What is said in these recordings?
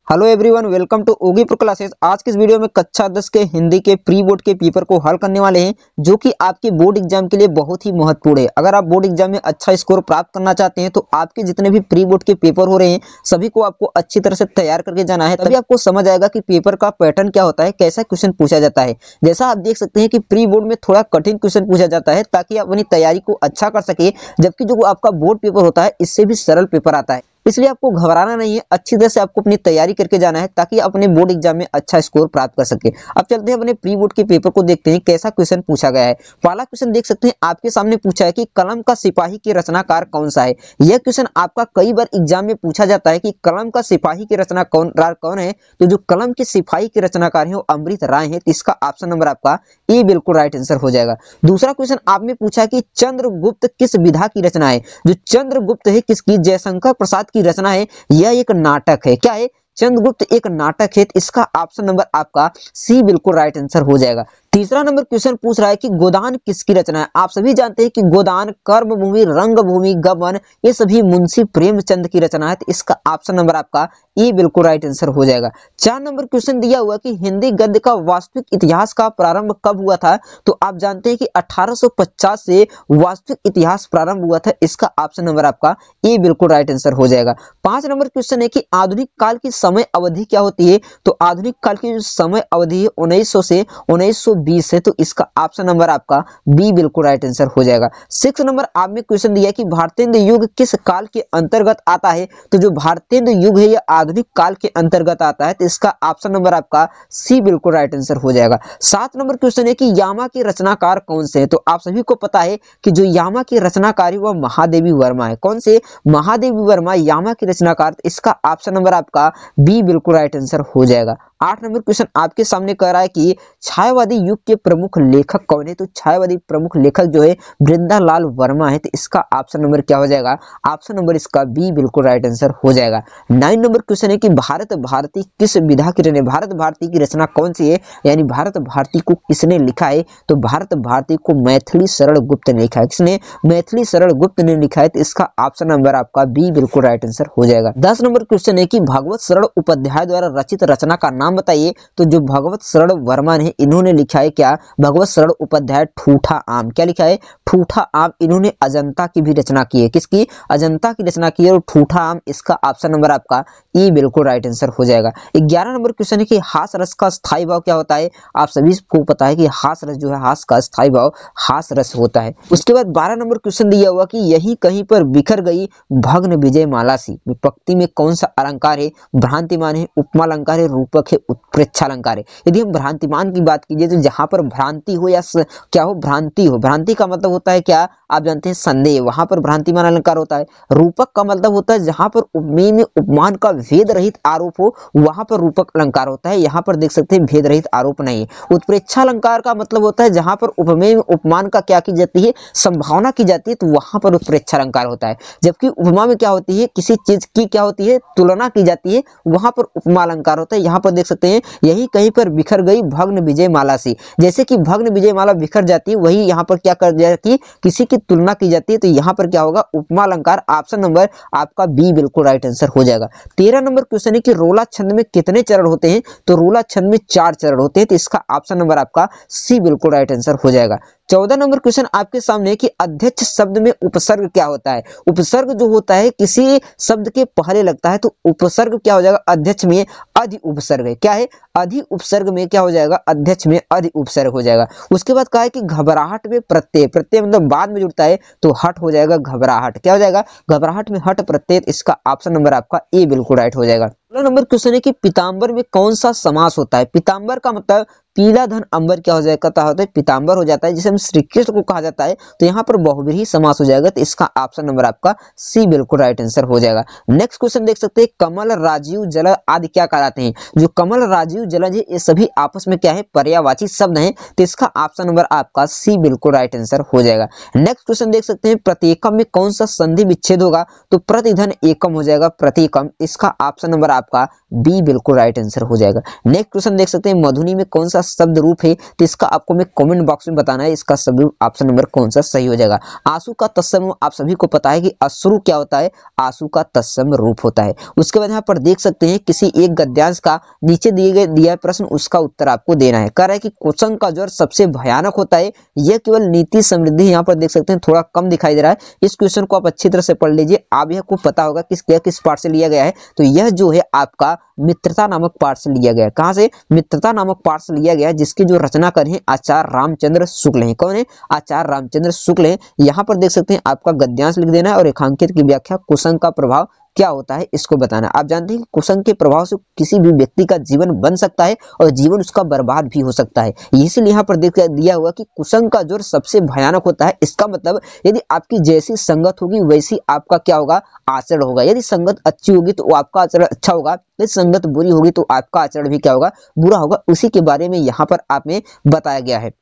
Hello everyone, welcome to Ogi pro classes. आज की इस वीडियो में कक्षा 10 के हिंदी के प्री बोर्ड के पेपर को हल करने वाले हैं, जो कि आपके बोर्ड एग्जाम के लिए बहुत ही महत्वपूर्ण है। अगर आप बोर्ड एग्जाम में अच्छा स्कोर प्राप्त करना चाहते हैं तो आपके जितने भी प्री बोर्ड के पेपर हो रहे हैं सभी को आपको अच्छी तरह से तैयार करके जाना है। तभी आपको समझ आएगा कि पेपर का पैटर्न क्या होता है, कैसा क्वेश्चन पूछा जाता है। जैसा आप देख सकते हैं कि प्री बोर्ड में थोड़ा कठिन क्वेश्चन पूछा जाता है ताकि आप अपनी तैयारी को अच्छा कर सके, जबकि जो आपका बोर्ड पेपर होता है इससे भी सरल पेपर आता है। इसलिए आपको घबराना नहीं है, अच्छी तरह से आपको अपनी तैयारी करके जाना है ताकि अपने बोर्ड एग्जाम में अच्छा स्कोर प्राप्त कर सके। अब चलते हैं अपने प्री बोर्ड के पेपर को, देखते हैं कैसा क्वेश्चन पूछा गया है। पहला क्वेश्चन देख सकते हैं आपके सामने पूछा है कि कलम का सिपाही के रचनाकार कौन सा है। यह क्वेश्चन आपका कई बार एग्जाम में पूछा जाता है कि कलम का सिपाही के रचनाकार कौन है। तो जो कलम के सिपाही के रचनाकार है वो अमृत राय है। तो इसका ऑप्शन नंबर आपका ए बिल्कुल राइट आंसर हो जाएगा। दूसरा क्वेश्चन आपने पूछा कि चंद्रगुप्त किस विधा की रचना है। जो चंद्रगुप्त है किसकी, जयशंकर प्रसाद की रचना है। यह एक नाटक है। क्या है? चंद्रगुप्त एक नाटक है। इसका ऑप्शन नंबर आपका सी बिल्कुल राइट आंसर हो जाएगा। तीसरा नंबर क्वेश्चन पूछ रहा है कि गोदान किसकी रचना है। आप सभी जानते हैं कि गोदान, कर्मभूमि, रंगभूमि, गबन ये सभी मुंशी प्रेमचंद की रचना है। तो इसका ऑप्शन नंबर आपका ए बिल्कुल राइट आंसर हो जाएगा। 4 नंबर क्वेश्चन दिया हुआ कि हिंदी गद्य का वास्तविक इतिहास का प्रारंभ कब हुआ था। तो आप जानते हैं कि 1850 से वास्तविक इतिहास प्रारंभ हुआ था। इसका ऑप्शन नंबर आपका ए बिल्कुल राइट आंसर हो जाएगा। 5 नंबर क्वेश्चन है कि आधुनिक काल की समय अवधि क्या होती है। तो आधुनिक काल की जो समय अवधि है 1900 से 1920 है। तो इसका ऑप्शन नंबर आपका बी बिल्कुल राइट आंसर हो जाएगा। 6 नंबर आप में क्वेश्चन दिया कि भारतेंदु युग किस काल के अंतर्गत आता है। तो जो भारतेंदु युग है यह आधुनिक काल के अंतर्गत आता है। तो इसका ऑप्शन नंबर आपका सी बिल्कुल राइट आंसर हो जाएगा। 7 नंबर क्वेश्चन है कि यामा के रचनाकार कौन से हैं। तो आप सभी को पता है कि जो यामा के रचनाकार है वह महादेवी वर्मा है। कौन से? महादेवी वर्मा यामा के रचनाकार। इसका ऑप्शन नंबर आपका बी बिल्कुल राइट आंसर हो जाएगा। 8 नंबर क्वेश्चन आपके सामने कह रहा है कि छायावादी युग के प्रमुख लेखक कौन है। तो छायावादी प्रमुख लेखक जो है वृंदालाल वर्मा है। तो इसका ऑप्शन नंबर क्या हो जाएगा? ऑप्शन नंबर इसका बी बिल्कुल राइट आंसर हो जाएगा। 9 नंबर क्वेश्चन है कि भारत भारती किस विधा की रचना, भारत भारती की रचना कौन सी है, यानी भारत भारती को किसने लिखा है। तो भारत भारती को मैथिली शरण गुप्त ने लिखा है। किसने? मैथिली शरण गुप्त ने लिखा है। तो इसका ऑप्शन नंबर आपका बी बिल्कुल राइट आंसर हो जाएगा। 10 नंबर क्वेश्चन है कि भगवत शरण उपाध्याय द्वारा रचित रचना का नाम बताइए। तो जो भगवत शरण वर्मा ने इन्होंने लिखा है क्या? भगवत शरण उपाध्याय ठूठा आम। क्या लिखा है? ठूठा आम। इन्होंने अजंता की भी रचना की है। किसकी? अजंता की रचना की है और ठूठा आम। इसका ऑप्शन नंबर आपका ई बिल्कुल राइट आंसर हो जाएगा। 11 नंबर क्वेश्चन है कि हास रस का स्थायी भाव क्या होता है। आप सभी को पता है कि हास रस जो है, हास का स्थायी भाव हास रस होता है। उसके बाद 12 नंबर क्वेश्चन दिया हुआ कि यही कहीं पर बिखर गई भग्न विजय माला सी विपक्ति में कौन सा अलंकार है। भ्रांतिमान है, उपमा अलंकार है, रूपक है, उत्प्रेक्षा अलंकार है। यदि हम भ्रांतिमान की बात कीजिए तो जहां पर भ्रांति हो या क्या हो, भ्रांति हो, भ्रांति का मतलब होता है क्या? आप जानते हैं संदेह, वहां पर भ्रांतिमान अलंकार होता है। रूपक का मतलब होता है जहां पर उपमेय में उपमान का भेद रहित आरोप हो, वहां पर रूपक अलंकार होता है। यहाँ पर देख सकते हैं भेद रहित आरोप नहीं है। उत्प्रेक्षा अलंकार का मतलब होता है जहां पर उपमेय में उपमान का क्या की जाती है, संभावना की जाती है, तो वहां पर उत्प्रेक्षा अलंकार होता है। जबकि उपमा में क्या होती है, किसी चीज की क्या होती है, तुलना की जाती है, वहां पर उपमा अलंकार होता है। यहाँ पर देख सकते हैं यही कहीं पर बिखर गई भग्न विजय माला सी, जैसे कि भग्न विजय माला बिखर जाती है, वही यहाँ पर क्या कर जाती है, किसी की तुलना की जाती है। तो यहाँ पर क्या होगा? उपमा अलंकार। ऑप्शन नंबर आपका बी बिल्कुल राइट आंसर हो जाएगा। 13 नंबर क्वेश्चन है कि रोला छंद में कितने चरण होते हैं। तो रोला छंद में 4 चरण होते हैं। तो इसका ऑप्शन नंबर आपका सी बिल्कुल राइट आंसर हो जाएगा। 14 नंबर क्वेश्चन आपके सामने है कि अध्यक्ष शब्द में उपसर्ग क्या होता है। उपसर्ग जो होता है किसी शब्द के पहले लगता है, तो उपसर्ग क्या हो जाएगा? अध्यक्ष में अधि उपसर्ग है। क्या है? अधि उपसर्ग में क्या हो जाएगा? अध्यक्ष में अधि उपसर्ग हो जाएगा। उसके बाद कहा है कि घबराहट में प्रत्यय, प्रत्यय मतलब बाद में जुड़ता है, तो हट हो जाएगा घबराहट। क्या हो जाएगा? घबराहट में हट प्रत्यय। इसका ऑप्शन नंबर आपका ए बिल्कुल राइट हो जाएगा। अगला नंबर क्वेश्चन है कि पीतांबर में कौन सा समास होता है। पीतांबर का मतलब पीला धन अंबर क्या हो जाएगा? होता है पीतांबर हो जाता है, जिसे हम श्री कृष्ण को कहा जाता है। तो यहाँ पर बहुव्रीहि समास हो जाएगा। तो इसका ऑप्शन नंबर आपका सी बिल्कुल राइट आंसर हो जाएगा। नेक्स्ट क्वेश्चन देख सकते हैं, कमल, राजीव, जलज आदि क्या कहलाते हैं। जो कमल, राजीव, जलज ये सभी आपस में क्या है? पर्यायवाची शब्द हैं। तो इसका ऑप्शन नंबर आपका सी बिल्कुल राइट आंसर हो जाएगा। नेक्स्ट क्वेश्चन देख सकते हैं, प्रतिकम में कौन सा संधि विच्छेद होगा। तो प्रतिधन एकम हो जाएगा प्रतिकम। इसका ऑप्शन नंबर आपका बी बिल्कुल राइट आंसर हो जाएगा। नेक्स्ट क्वेश्चन देख सकते हैं, मधुनी में कौन सा शब्द रूप है तो इसका आपको मैं कमेंट बॉक्स में बताना है इसका शब्द रूप ऑप्शन नंबर कौन सा सही हो जाएगा। आंसू का तत्सम आप सभी को पता है कि अश्रु क्या होता है, आंसू का तत्सम रूप होता है। उसके बाद यहाँ पर देख सकते हैं किसी एक गद्यांश का नीचे दिया प्रश्न उसका उत्तर आपको देना है। कह रहा है कि कुसंग का ज्वर सबसे भयानक होता है, यह केवल नीति समृद्धि, यहाँ पर देख सकते हैं थोड़ा कम दिखाई दे रहा है। इस क्वेश्चन को आप अच्छी तरह से पढ़ लीजिए, आप यह को पता होगा किस पार्ट से लिया गया है। तो यह जो है आपका मित्रता नामक पाठ से लिया गया है। कहां से? मित्रता नामक पाठ से लिया गया है, जिसके जो रचनाकार हैं आचार्य रामचंद्र शुक्ल हैं। कौन है? आचार्य रामचंद्र शुक्ल हैं। यहाँ पर देख सकते हैं आपका गद्यांश लिख देना है और रेखांकित की व्याख्या कुसंग का प्रभाव क्या होता है इसको बताना। आप जानते हैं कि कुसंग के प्रभाव से किसी भी व्यक्ति का जीवन बन सकता है और जीवन उसका बर्बाद भी हो सकता है। इसीलिए यहाँ पर देख दिया हुआ कि कुसंग का ज्वर सबसे भयानक होता है। इसका मतलब यदि आपकी जैसी संगत होगी वैसी आपका क्या होगा? आचरण होगा। यदि संगत अच्छी होगी तो आपका आचरण अच्छा होगा, यदि संगत बुरी होगी तो आपका आचरण भी क्या होगा? बुरा होगा। उसी के बारे में यहाँ पर आप में बताया गया है।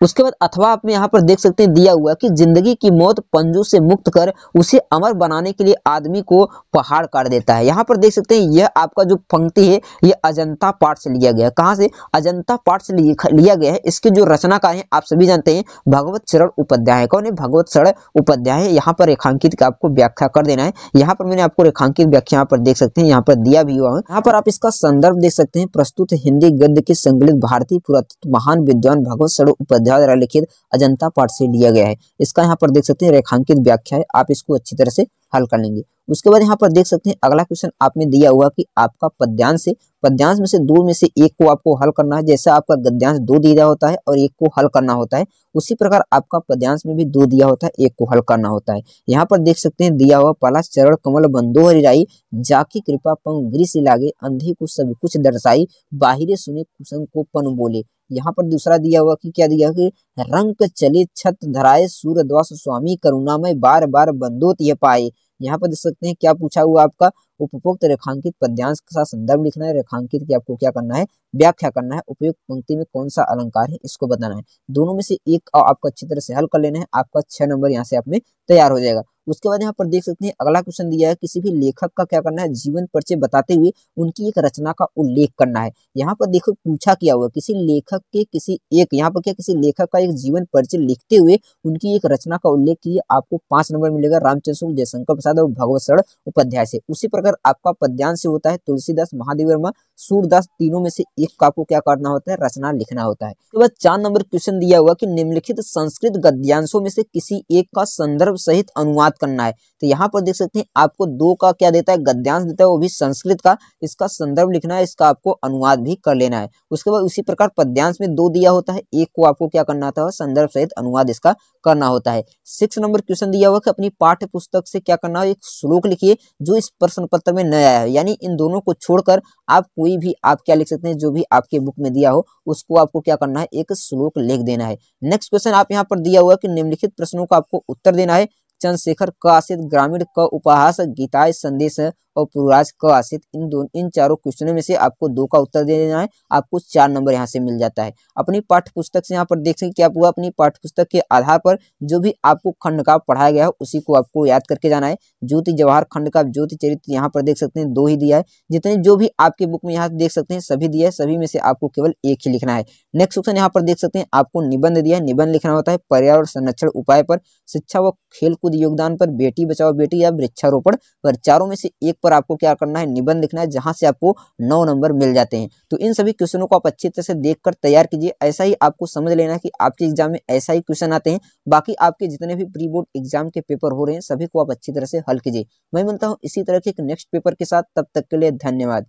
उसके बाद अथवा आप में यहाँ पर देख सकते हैं दिया हुआ कि जिंदगी की मौत पंजों से मुक्त कर उसे अमर बनाने के लिए आदमी को पहाड़ काट देता है। यहाँ पर देख सकते हैं यह आपका जो पंक्ति है ये अजंता पाठ से लिया गया है। कहाँ से? अजंता पाठ से लिया गया है। इसके जो रचनाकार हैं आप सभी जानते हैं भगवत शरण उपाध्याय है। कौन है? भगवत शरण उपाध्याय है। यहाँ पर रेखांकित का आपको व्याख्या कर देना है। यहाँ पर मैंने आपको रेखांकित व्याख्या यहाँ पर देख सकते हैं, यहाँ पर दिया भी हुआ है। यहाँ पर आप इसका संदर्भ देख सकते हैं, प्रस्तुत हिंदी गद्य के संकलित भारतीय पुरातत्व महान विद्वान भगवत शरण उपाध्याय द्वारा लिखित अजंता पाठ से लिया गया है। इसका यहाँ पर देख सकते हैं रेखांकित व्याख्या है, आप इसको अच्छी तरह से हल कर लेंगे। उसके बाद यहाँ पर देख सकते हैं अगला क्वेश्चन आपने दिया हुआ कि आपका पद्यांश में से दो में से एक को आपको हल करना है। जैसा आपका गद्यांश दो दिया होता है और एक को हल करना होता है, उसी प्रकार आपका पद्यांश में भी दो दिया होता है, एक को हल करना होता है। यहाँ पर देख सकते हैं दिया हुआ पहला चरण कमल बंदो हरिराई जाकी कृपा पंग गिरी से लागे अंधी को सब कुछ दर्शाई बाहिरे सुने कुसंग को पन बोले। यहाँ पर दूसरा दिया हुआ कि क्या दिया कि रंक चले छत धराए सूरद्वास स्वामी करुणामय बार बार बंदोत यह पाए। यहाँ पर देख सकते हैं क्या पूछा हुआ आपका उपरोक्त रेखांकित पद्यांश का संदर्भ लिखना है, रेखांकित की आपको क्या करना है? व्याख्या करना है। उपयुक्त पंक्ति में कौन सा अलंकार है इसको बताना है। दोनों में से एक आपको अच्छी तरह से हल कर लेना है, आपका 6 नंबर यहाँ से आप में तैयार हो जाएगा। उसके बाद यहाँ पर देख सकते हैं अगला क्वेश्चन दिया है किसी भी लेखक का क्या करना है? जीवन परिचय बताते हुए उनकी एक रचना का उल्लेख करना है। यहाँ पर देखो पूछा क्या हुआ किसी लेखक के यहाँ पर क्या किसी लेखक का एक जीवन परिचय लिखते हुए उनकी एक रचना का उल्लेख कीजिए। आपको 5 नंबर मिलेगा रामचंद्र शुक्ल, जयशंकर प्रसाद और भगवत शरण उपाध्याय से। उसी प्रकार आपका पद्यांश से होता है तुलसीदास, महादेव वर्मा, सूरदास, तीनों में से एक का आपको क्या करना होता है? रचना लिखना होता है। उसके बाद 4 नंबर क्वेश्चन दिया हुआ कि निम्नलिखित संस्कृत गद्यांशों में से किसी एक का संदर्भ सहित अनुवाद करना है। तो यहाँ पर देख सकते हैं आपको 2 का क्या देता है? गद्यांश देता है, वो भी संस्कृत का। इसका संदर्भ लिखना है, इसका आपको अनुवाद भी कर लेना है। उसके बाद उसी प्रकार पद्यांश में 2 दिया होता है, एक को आपको क्या करना था? संदर्भ सहित अनुवाद इसका करना होता है। 6 नंबर क्वेश्चन दिया हुआ कि अपनी पाठ्य पुस्तक से क्या करना है? एक श्लोक लिखिए जो इस प्रश्न पत्र में नया आया है। यानी इन दोनों को छोड़कर आप कोई भी आप क्या लिख सकते हैं? जो भी आपके बुक में दिया हो उसको आपको क्या करना है? एक श्लोक लिख देना है। नेक्स्ट क्वेश्चन आप यहाँ पर दिया हुआ कि निम्नलिखित प्रश्नों का आपको उत्तर देना है। चंद्रशेखर क आसित, ग्रामीण क उपहास, गीताय संदेश और पूर्वराज क आसित, इन चारों क्वेश्चनों में से आपको 2 का उत्तर दे देना है। आपको 4 नंबर यहाँ से मिल जाता है। अपनी पाठ्य पुस्तक से यहाँ पर देख सकते क्या हुआ, अपनी पाठ्य पुस्तक के आधार पर जो भी आपको खंड का पढ़ाया गया है उसी को आपको याद करके जाना है। ज्योति जवाहर खंड का ज्योति चरित्र यहाँ पर देख सकते हैं 2 ही दिया है। जितने जो भी आपके बुक में यहाँ देख सकते हैं सभी दिया है, सभी में से आपको केवल एक ही लिखना है। नेक्स्ट क्वेश्चन यहाँ पर देख सकते हैं आपको निबंध दिया है। निबंध लिखना होता है पर्यावरण संरक्षण उपाय पर, शिक्षा व खेलकूद योगदान पर, बेटी बचाओ बेटी या वृक्षारोपण पर। चारों में से एक पर आपको क्या करना है? निबंध लिखना है, जहां से आपको 9 नंबर मिल जाते हैं। तो इन सभी क्वेश्चनों को आप अच्छी तरह से देखकर तैयार कीजिए। ऐसा ही आपको समझ लेना कि आपके एग्जाम में ऐसा ही क्वेश्चन आते हैं। बाकी आपके जितने भी प्री बोर्ड एग्जाम के पेपर हो रहे हैं सभी को आप अच्छी तरह से हल कीजिए। मैं मिलता हूँ इसी तरह के एक नेक्स्ट पेपर के साथ, तब तक के लिए धन्यवाद।